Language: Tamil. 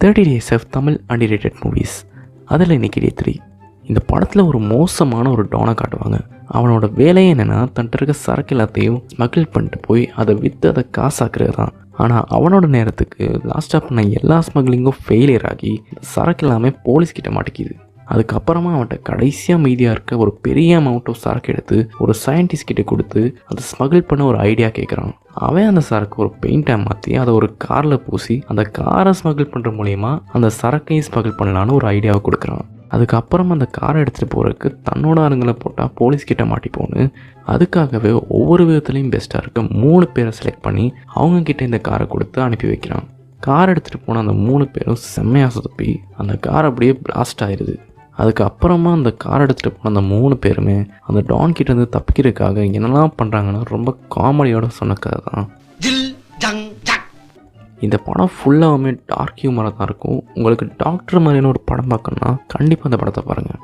30 Days of Tamil underrated movies. அதில் இன்றைக்கி டே 3. இந்த படத்தில் ஒரு மோசமான ஒரு டானை காட்டுவாங்க. அவனோட வேலையே என்னென்னா தன்ட்டு இருக்க சரக்கு எல்லாத்தையும் ஸ்மகிள் பண்ணிட்டு போய் அதை விற்று அதை காசாக்குறது தான். ஆனால் அவனோட நேரத்துக்கு லாஸ்ட்டாக பண்ண எல்லா ஸ்மக்லிங்கும் ஃபெயிலியர் ஆகி சரக்கு எல்லாமே போலீஸ்கிட்ட மாட்டிக்கிது. அதுக்கப்புறமா அவன்கிட்ட கடைசியாக மீதியாக இருக்க ஒரு பெரிய அமௌண்ட் ஆஃப் சரக்கு எடுத்து ஒரு சயின்டிஸ்ட் கிட்டே கொடுத்து அதை ஸ்மகிள் பண்ண ஒரு ஐடியா கேட்குறான். அவன் அந்த சரக்கு ஒரு பெயிண்ட்டை மாற்றி அதை ஒரு காரில் பூசி அந்த காரை ஸ்மகிள் பண்ணுற மூலயமா அந்த சரக்கையும் ஸ்மகிள் பண்ணலான்னு ஒரு ஐடியாவை கொடுக்குறான். அதுக்கப்புறம் அந்த காரை எடுத்துகிட்டு போகிறதுக்கு தன்னோட ஆளுங்களை போட்டால் போலீஸ்கிட்ட மாட்டிப்போன்னு அதுக்காகவே ஒவ்வொரு விதத்துலேயும் பெஸ்ட்டாக இருக்க 3 பேரை செலக்ட் பண்ணி அவங்கக்கிட்ட இந்த காரை கொடுத்து அனுப்பி வைக்கிறான். கார் எடுத்துகிட்டு போன அந்த 3 பேரும் செம்மையாக சுத்தப்பி அந்த கார் அப்படியே பிளாஸ்ட் ஆயிடுது. அதுக்கப்புறமா அந்த கார் எடுத்துகிட்டு போன அந்த 3 பேருமே அந்த டான் கிட்டேருந்து தப்பிக்கிறதுக்காக என்னெல்லாம் பண்ணுறாங்கன்னா ரொம்ப காமெடியோட சொன்ன கதை தான். இந்த படம் ஃபுல்லாகவுமே டார்க் ஹியூமராக தான் இருக்கும். உங்களுக்கு டாக்டர் மாதிரியான ஒரு படம் பார்க்கணுன்னா கண்டிப்பாக அந்த படத்தை பாருங்கள்.